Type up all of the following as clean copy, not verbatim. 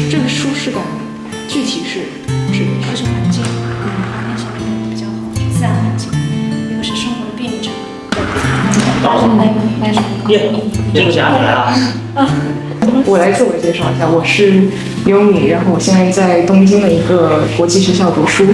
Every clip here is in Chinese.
这个舒适感具体是指的就是环境，环境相对比较好，自然环境，一个是生活的便利程度。这个夹起来了。我来自我介绍一下，我是优米，然后我现在在东京的一个国际学校读书。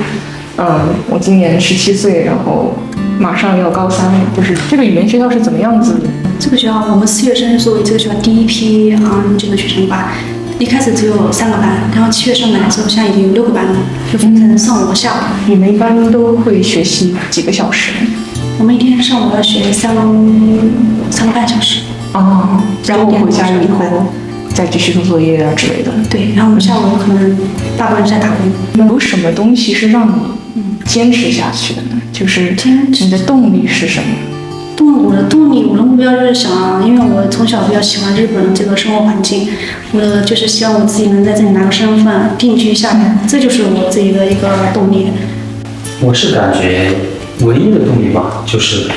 我今年17岁，然后马上要高3了。就是这个语言学校是怎么样子的？这个学校我们4月生是作为这个学校第一批这个学生吧。一开始只有3个班，然后7月上来之后，现在已经有6个班了，就分成上午和下午。你们一般都会学习几个小时？我们一天上午要学3个半小时。哦，然后回家以后再继续做作业啊之类的。对，然后我们下午可能大部分是在打工。有什么东西是让你坚持下去的呢？就是你的动力是什么？我的动力，我的目标就是想，因为我从小比较喜欢日本的这个生活环境，我就是希望我自己能在这里拿个身份定居下来，这就是我自己的一个动力。我是感觉唯一的动力吧，就是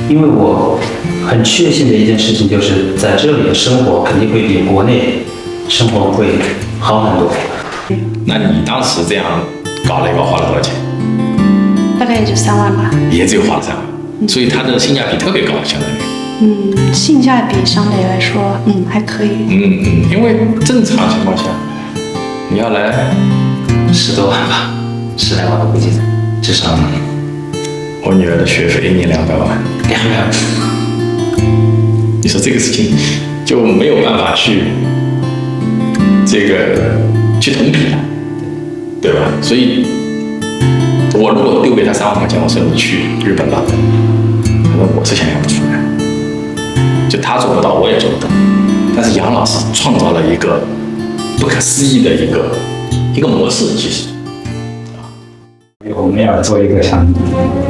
因为我很确信的一件事情，就是在这里的生活肯定会比国内生活会好很多。那你当时这样搞了一个花了多少钱？大概也就3万吧。也只有花了3万。所以它的性价比特别高，相当于。性价比相对来说，还可以。因为正常情况下，你要来10多万吧，10来万我估计至少。我女儿的学费1年200万。你说这个事情就没有办法去同比了，对吧？所以。我如果丢给他3万块钱，我说你去日本吧，可能我是想象不出来，就他做不到，我也做不到。但是杨老师创造了一个不可思议的一个模式，其实。我们要做一个像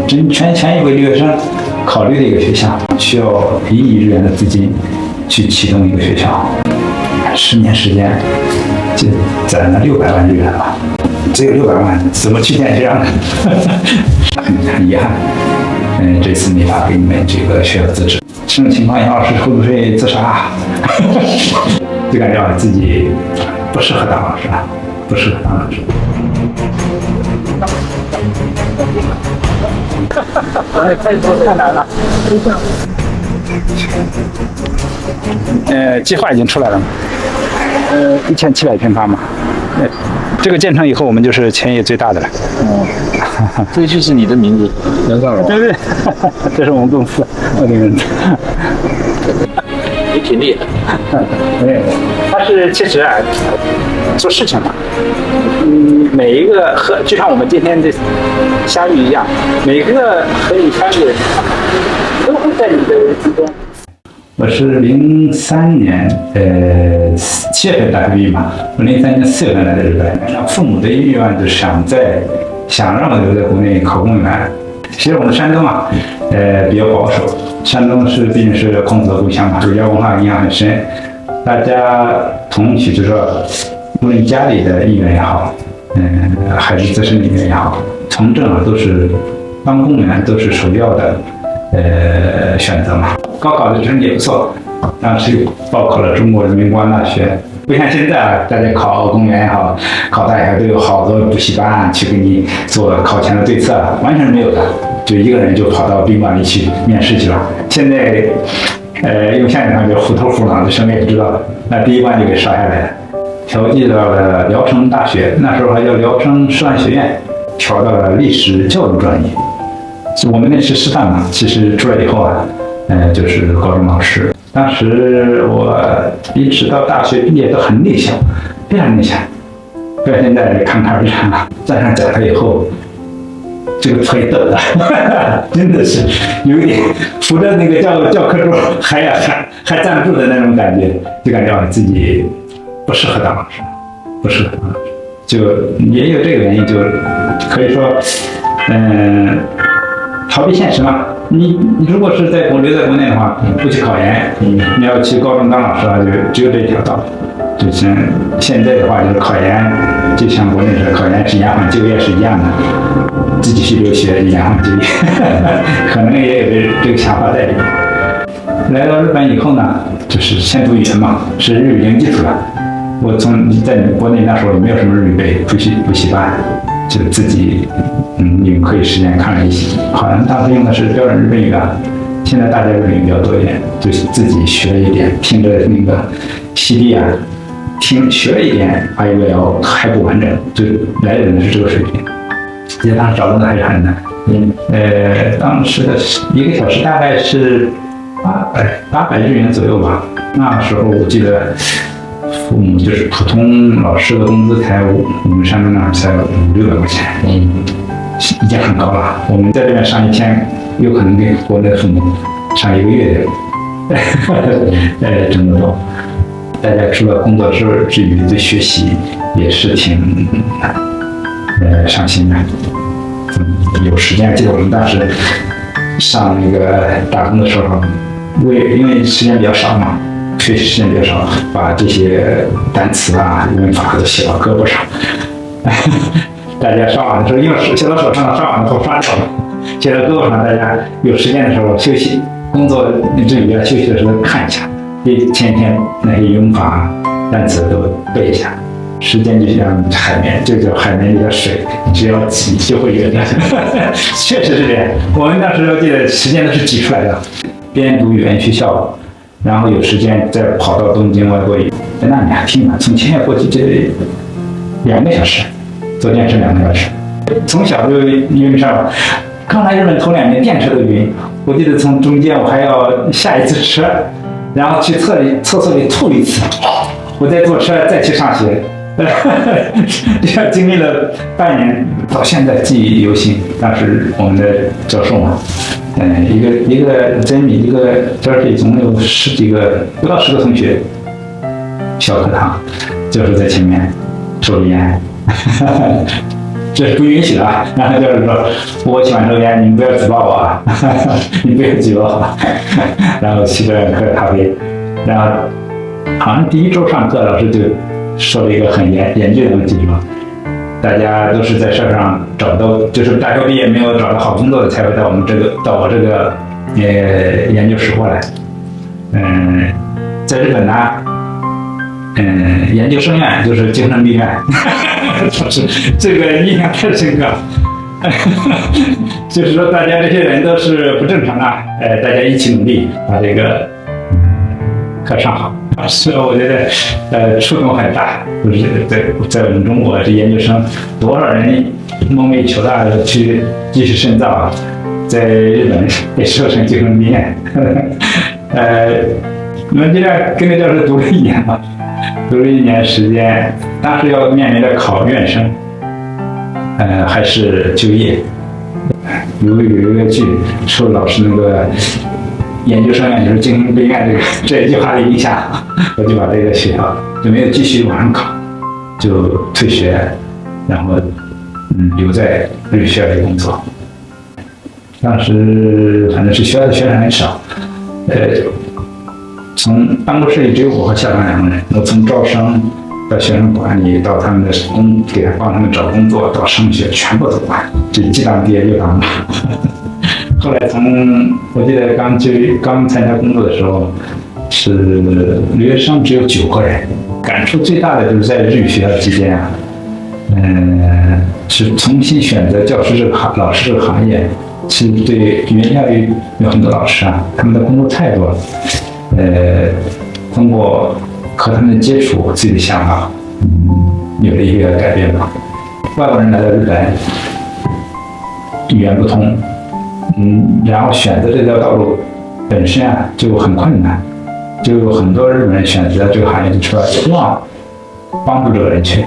全一位留学生考虑的一个学校，需要1亿日元的资金去启动一个学校，10年时间就攒了600万日元吧。只有600万，怎么去建学校呢？很遗憾，这次没法给你们这个学校资质。这种情况，杨老师会不会自杀？就感觉自己不适合当老师，不适合当老师。太难了。计划已经出来了嘛？1700平方嘛。这个建成以后，我们就是全业最大的了。这就是你的名字，杨少荣。对，这是我们公司我的名字。你挺厉害。对，他是其实做事情嘛，每一个就像我们今天的相遇一样，每个和你相遇的人都会在你的人生中。我是03年7月份大学毕业嘛，我03年4月份来的日本。父母的意愿就是想让我留在国内考公务员。其实我们山东啊，比较保守。山东毕竟是孔子的故乡嘛，儒家文化影响很深。大家同取就是说，无论家里的意愿也好，还是自身的意愿也好，从政啊都是当公务员都是首要的选择嘛。高考的成绩也不错，当时报考了中国人民公安大学。不像现在啊，大家考公务员也好，考大学都有好多补习班去给你做考前的对策，完全没有的。就一个人就跑到宾馆里去面试去了。现在，用现在话就虎头虎脑的，什么也不知道。那第一关就给刷下来了，调剂到了聊城大学，那时候还叫聊城师范学院，调到了历史教育专业。我们那是师范嘛，其实出来以后啊，就是高中老师。当时我一直到大学毕业都很内向，非常内向。到现在侃侃而谈了，站上讲台以后，这个腿抖的，真的是有一点扶着那个教科桌还站不住的那种感觉，就感觉自己不适合当老师，不适合当老师，就也有这个原因，就可以说，逃避现实嘛。你如果是留在国内的话，不去考研，你要去高中当老师的话，就只有这一条道。就像现在的话，就是考研，就像国内是考研是延缓就业是一样的，自己去留学延缓就业，可能也有这个想法在里面。来到日本以后呢，就是先读语言嘛，是日语零基础的。我在国内那时候也没有什么日语补习班，就自己用课余时间看了一些，好像当时用的是标准日本语啊。现在大家日本语比较多一点，就自己学了一点，听着那个 CD 啊。学了一点，发一个聊还不完整，就来的人是这个水平。其实当时找工作还是很难。当时的1个小时大概是800日元左右吧。那时候我记得父母就是普通老师的工资才我们上面那儿才500-600块钱，已经很高了。我们在这边上一天，有可能给国内的父母上1个月的挣得多。大家除了工作之余，对学习也是挺上心的。有时间，记得我们当时上那个打工的时候，因为时间比较少嘛，学习时间比较少，把这些单词啊、语文法都写到胳膊上。大家刷碗的时候，因为写到手上，刷碗的时候刷掉了，写到胳膊上，大家有时间的时候休息，工作之余休息的时候看一下。前一天那些用法、单词都背一下，时间就像海绵，就叫海绵里的水，只要挤就会越干。确实是这样，我们当时我记得时间都是挤出来的。边读语言学校，然后有时间再跑到东京外国语，在那里还挺远，从千叶过去这2个小时，坐电车2个小时。从小就晕上，刚来日本头2年电车都晕，我记得从中间我还要下一次车。然后去厕所里吐1次，我再坐车再去上学，这样经历了半年，到现在记忆犹新。当时我们的教授嘛，一个真米一个教室里总共有10几个，不到10个同学，小课堂，教授在前面抽着烟。这是不允许的啊！然后就是说，我喜欢抽烟，你们不要举报我啊！你不要举报我。然后去这喝咖啡，然后好像第1周上课，老师就说了一个很严峻的问题，说大家都是在社会上找到，就是大学毕业没有找到好工作的，才会到我这个研究室过来。在日本呢。研究生院就是精神病院，这个印象太深刻了。就是说，大家这些人都是不正常的，大家一起努力把这个课上好。是我觉得触动很大，就是在我们中国这研究生多少人梦寐以求的去继续深造，在日本被收成精神病院。我们这样跟着教授读了1年嘛。读了1年时间，当时要面临着考院生，还是就业。有一个剧受老师那个研究生院就是精神病院这一句话的影响，我就把这个学校就没有继续往上考，就退学，然后留在日语学校里工作。当时反正是学校的学生很少，从办公室里只有我和校长2个人，我从招生到学生管理到他们的帮他们找工作到升学全部都管，这既当爹又当妈。后来我记得刚参加工作的时候，是留学生只有9个人，感触最大的就是在日语学校期间啊，是重新选择老师这个行业，其实对语言教育有很多老师啊，他们的工作态度，通过和他们接触，自己的想法，有了一个改变吧。外国人来到日本，语言不通，然后选择这条道路本身啊就很困难，就有很多日本人选择这个行业，就说希望帮助这个人群，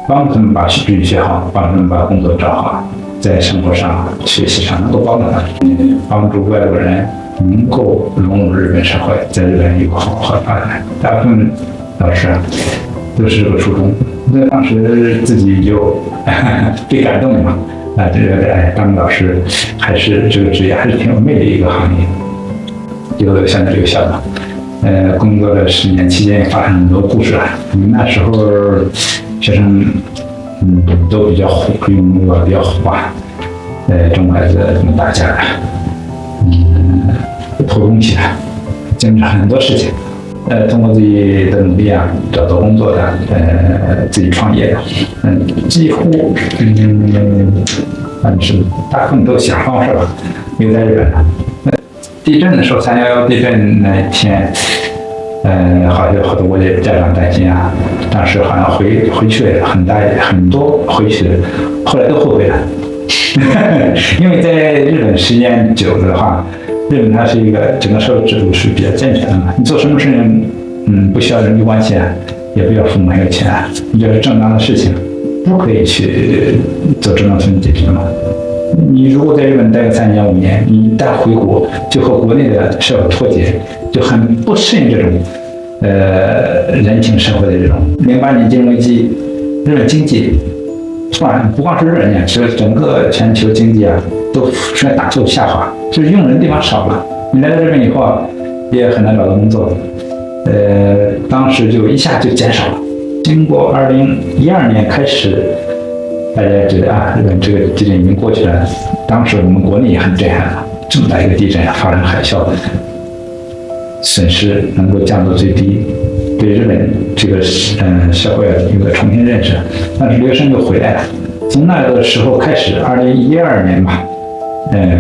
帮助他们把日语学好，帮助他们把工作找好，在生活上、学习上能够帮助他们，帮助外国人能够融入日本社会，在日本有好好发展。大部分老师啊都是这个初衷。那当时自己就被感动了嘛，觉得当老师还是这个职业还是挺有魅力的一个行业，就想这个想法。工作了10年期间也发生很多故事啊。那时候学生都比较虎，用我比较虎啊，中孩子这么打架的，偷东西啊，经历很多事情。通过自己的努力啊，找到工作的，自己创业的，几乎反正是大部分都想方式吧，留在日本了。地震的时候，311地震那天，好多我的家长担心啊，当时好像回去了很多回去的，后来都后悔了，因为在日本时间久的话。日本它是一个整个社会制度是比较健全的嘛，你做什么事情，不需要人际关系啊，也不要父母很有钱啊，你只要是正当的事情，都可以去做正当分解决嘛。你如果在日本待个3年5年，你一旦回国，就和国内的社会脱节，就很不适应这种人情社会的这种。08年金融危机，日本经济突然不光是日本呀，是整个全球经济啊都出现大幅下滑。就是用人的地方少了，你来到这边以后啊，也很难找到工作。当时就一下就减少了。经过2012年开始，大家觉得啊，日本这个地震已经过去了。当时我们国内也很震撼了，这么大一个地震啊，发生海啸，损失能够降到最低，对日本这个社会有个重新认识。但是留学生又回来了，从那个时候开始，2012年吧。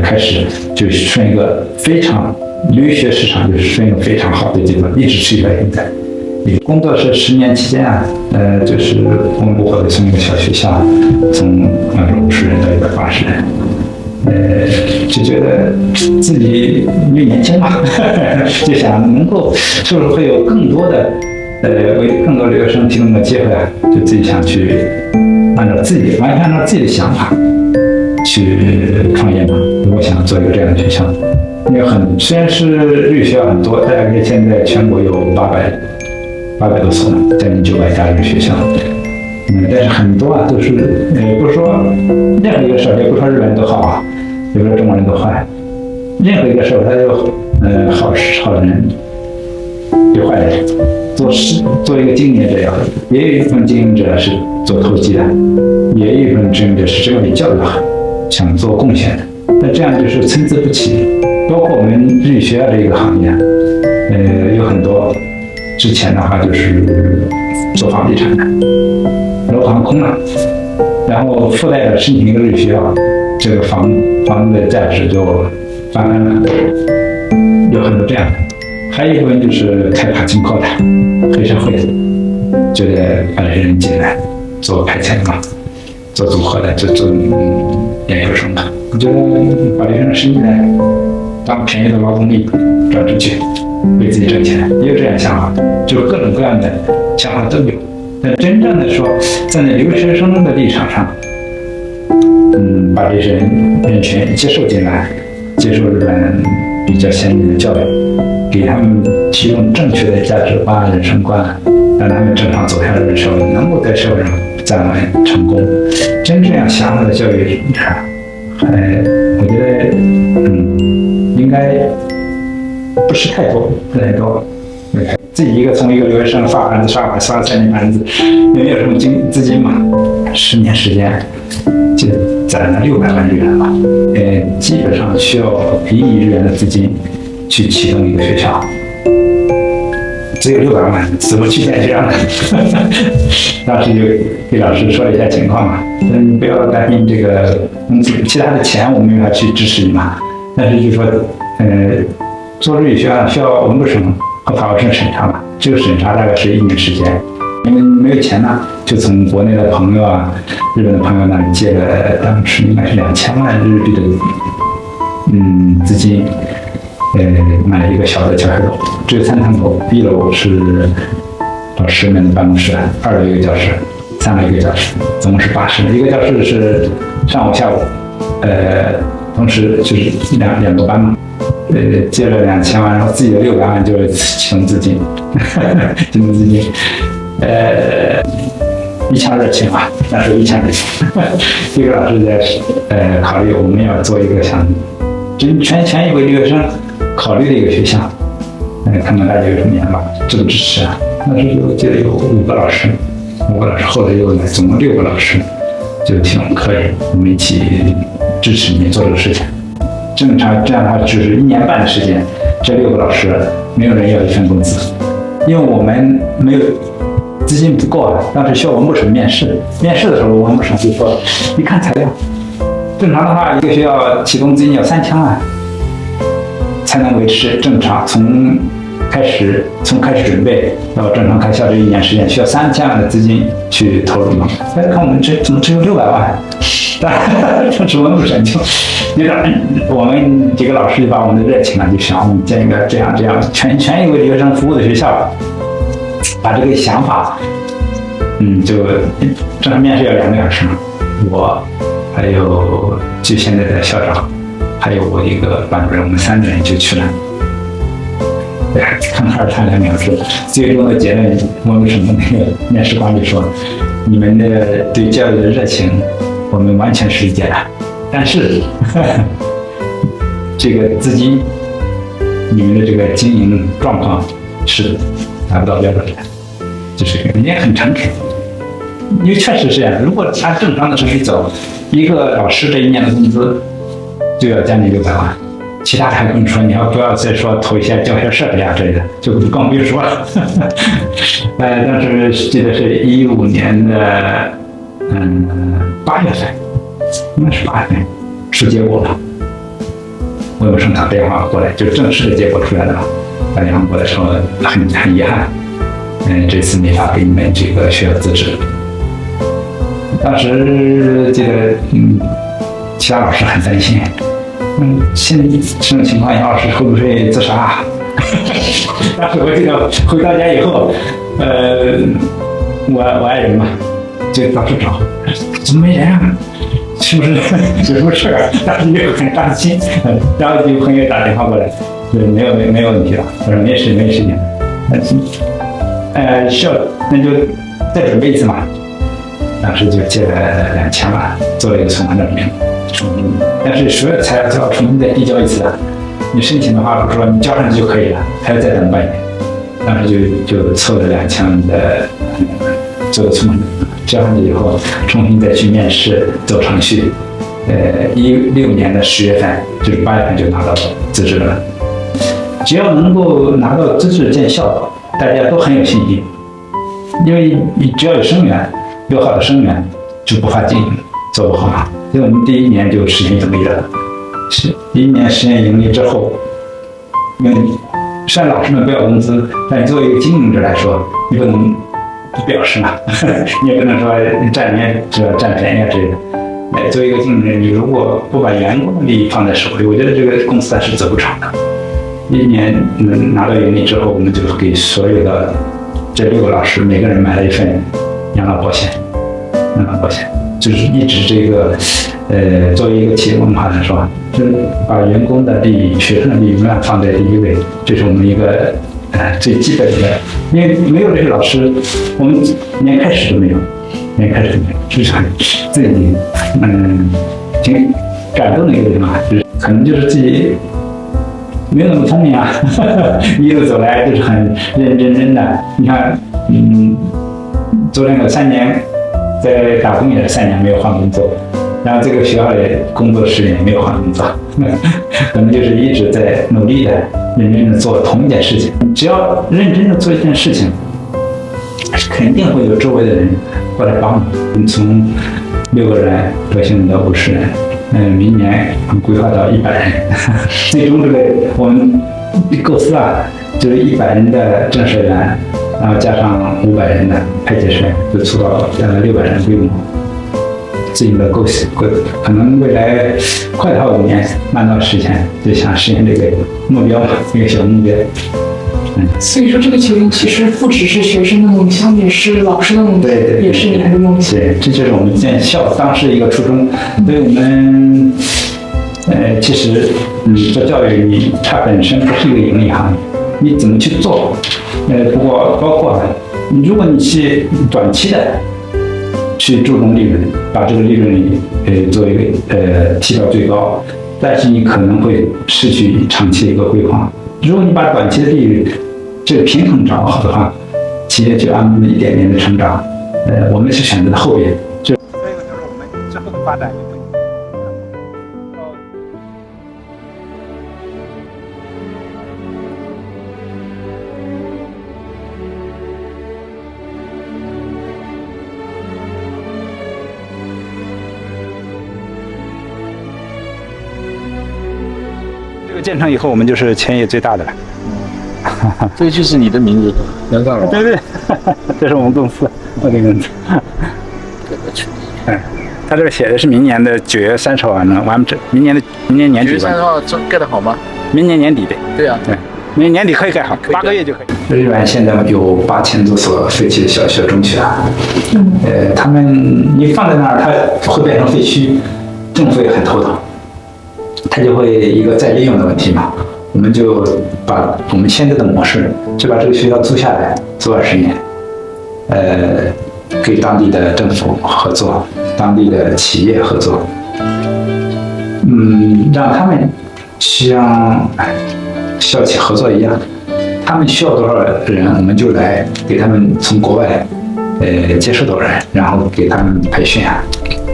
开始就出现一个非常留学市场就是出现一个非常好的阶段，一直持续到现在。工作是10年期间啊，就是我们部会从一个小学校，从50人到180人，就觉得自己因为年轻嘛，就想能够是不是会有更多的为更多留学生提供的机会啊，就自己想去完全按照自己的想法。去创业嘛，我想做一个这样的学校，因为虽然是日语学校很多，大概现在全国有800多所，将近900家日语学校，但是很多啊都是不是说任何一个社会，也不说日本人都好啊，也不说中国人都坏，任何一个社会它有好的人，有坏人。做一个经营者也好，也有一部分经营者是做投机的，也有一部分经营者是真为教育好。想做贡献的，那这样就是参差不齐。包括我们日语学校这个行业，有很多之前的话就是做房地产的，楼房空了，然后附带着申请一个日语学校，这个房子的价值就翻番了，有很多这样的。还有一部分就是开帕金扣的黑社会的，觉得把人进来做派遣嘛。做组合的，做研究生的，我觉得把留学生申进来当便宜的劳动力转出去，为自己挣钱，也有这样的想法，就各种各样的想法都有。但真正的说，站在留学生的立场上，把这些人群接受进来，接受日本比较先进的教育，给他们提供正确的价值观、人生观，让他们正常走向日本社会，能够在社会上站稳成功。真这样想法的教育我觉得应该不是太多，自己从一个留学生发盘子刷3年盘子，也没有什么资金嘛，10年时间就攒了600万日元吧，基本上需要1亿日元的资金去启动一个学校。只有600万，怎么去建学校呢？当时就给老师说了一下情况嘛，你不要担心这个工资，其他的钱我们没法去支持你嘛。但是就说，做日语学校需要文部省和法务省审查嘛，这个审查大概是1年时间。因为没有钱呢，就从国内的朋友啊、日本的朋友那里借了，当时应该是2000万日币的资金，买了一个小的教学楼，只有3层楼，1楼是老师们的办公室，2楼一个教室，3楼一个教室，总共是8室。一个教室是上午、下午，同时就是两个班嘛。借了2000万，然后自己的600万就是启动资金，启动资金，一腔热情啊，那时候一腔热情。这个老师在考虑我们要做一个像全为留学生考虑的一个学校，看看大家有什么想法，支不支持啊？那时候记得有5个老师，后来又来总共6个老师，就挺可以，我们一起支持你做这个事情。正常这样的话，就是1年半的时间，这6个老师没有人要1份工资，因为我们没有资金不够啊。当时需要文部省面试，面试的时候文部省就说：“你看材料，正常的话一个学校启动资金要3000万，才能维持正常，从开始准备到正常开校这1年时间需要3000万的资金去投入嘛。大家看我们怎么只有600万？当时文部省就。”我们几个老师就把我们的热情就想我们建一个这样全为留学生服务的学校，把这个想法，就正常面试要2个小时嘛，我还有就现在的校长，还有我一个班主任，我们3个人就去了。看2谈2个小时，最终的结论，我们省的那个面试官就说：“你们的对教育的热情，我们完全是理解的。”但是这个资金，你们的这个经营状况是达不到标准的，就是人家很诚恳，因为确实是这样。如果按正常的程序走，一个老师这1年的工资就要将近600万，其他的还不用说，你要不要再说投一些教学设备啊之类的，就更别说了。当时记得是15年的8月份。应该是8月份出结果了，文部省打电话过来，就正式的结果出来了。打电话过来说很遗憾，这次没法给你们这个学校资质。当时记得其他老师很担心，现在这种情况下，老师会不会自杀？当时我记得回到家以后，我爱人嘛，就到处找，怎么没人啊？是不是有什么事儿？当时就很担心，然后就朋友打电话过来，没有问题了，我说没事情，需要那就再准备一次嘛。当时就借了2000万，做了一个存款证明，但是所有的材料都要重新再递交一次的。你申请的话，不是说你交上去就可以了，还要再等半年。当时就凑了2000万的做个存款证。交上去以后，重新再去面试走程序，16年的10月份，就是8月份就拿到资质了。只要能够拿到资质见效，大家都很有信心，因为你只要有生源，有好的生源，就不怕经营做不好嘛。所以我们第1年就实现盈利了。第1年实现盈利之后，因为虽然老师们不要工资，但作为一个经营者来说，你不能不表示嘛，你也不能说占便宜啊之类的。作为一个经营人，如果不把员工的利益放在手里，我觉得这个公司它是走不长的。1年拿到盈利之后，我们就给所有的这6个老师每个人买了一份养老保险，就是一直这个作为一个企业文化来说，就是把员工的利益、学生的利益永远放在第一位，这是我们一个最基本的。因为没有这些老师，我们连开始都没有，这是很自己挺感动的一个地方，就是可能就是自己没有那么聪明啊，一路走来就是很认真的。你看，昨天有3年在打工，也是3年没有换工作，然后这个学校的工作室也没有换工作，可能就是一直在努力的、认真的做同一件事情。只要认真的做一件事情，肯定会有周围的人过来帮你。从6个人到现在的50人，明年规划到100人，最终这个我们构思啊，就是100人的正社员，然后加上500人的派遣社员，就促到600人规模。自己的构思，可能未来快到5年，慢到10年，就想实现这个目标吧，一个小目标。所以说这个球员其实不只是学生的梦想，也是老师的梦想，对，也是你们的梦想。对，这就是我们建校当时一个初衷。对我们，其实做教育，你它本身不是一个盈利行业，你怎么去做？不过包括如果你去短期的去注重利润，把这个利润率做一个提到最高，但是你可能会失去长期的一个规划。如果你把短期的利润这个平衡掌握好的话，企业就按一点点的成长。我们是选择的后边，所以就是我们之后的发展。这个建成以后，我们就是全业最大的了。这就是你的名字，梁大佬。对对，这是我们公司，我的名字。他这个写的是明年的9月30号完成，明年年底。9月30号盖得好吗？明年年底的。对啊，对，明年年底可以盖好，8个月就可以。日本现在有8000多所废弃的小学、中学啊。他们你放在那儿，它会变成废墟，政府也很头疼，它就会一个再利用的问题嘛。我们就把我们现在的模式，就把这个学校租下来，租20年，给当地的政府合作，当地的企业合作，让他们像校企合作一样，他们需要多少人，我们就来给他们从国外接受多少人，然后给他们培训啊，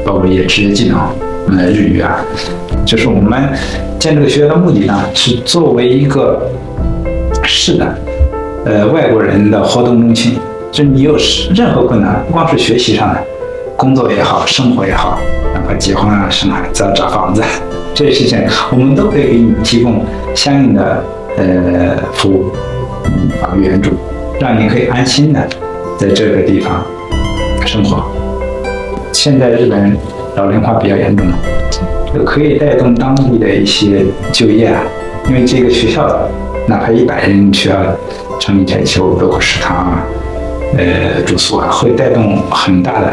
包括一些职业技能，日语啊。就是我们建这个学校的目的呢，是作为一个市的外国人的活动中心。就你有任何困难，不光是学习上的，工作也好，生活也好，哪怕结婚啊、生孩子啊、找房子这些事情，我们都可以给你提供相应的服务、法律援助，让你可以安心的在这个地方生活。现在日本老龄化比较严重嘛，可以带动当地的一些就业啊，因为这个学校哪怕100人需要成立柴丘，包括食堂啊、住宿啊，会带动很大的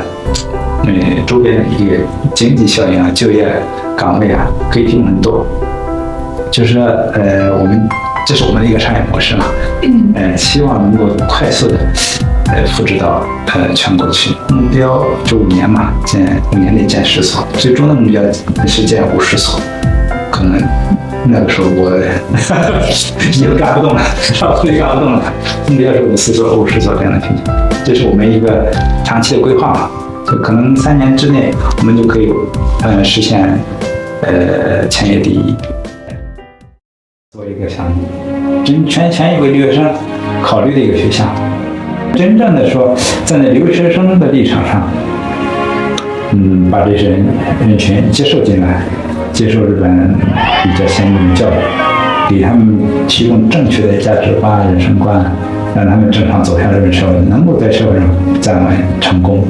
周边的一个经济效应啊，就业岗位啊，可以提供很多。就是说这是我们的一个商业模式嘛，希望能够快速的复制到全国去。目标就5年嘛，5年内建10所，最终的目标是建50所。可能那个时候我已经干不动了，稍微干不动了。目标是50所、50所这样的情形，这是我们一个长期的规划嘛。就可能3年之内，我们就可以实现全业第一。做一个项目，全以为留学生考虑的一个学校。真正的说，站在留学生的立场上，把这些人群接受进来，接受日本比较先进的教育，给他们提供正确的价值观、人生观，让他们正常走向日本社会，能够在社会上站稳成功。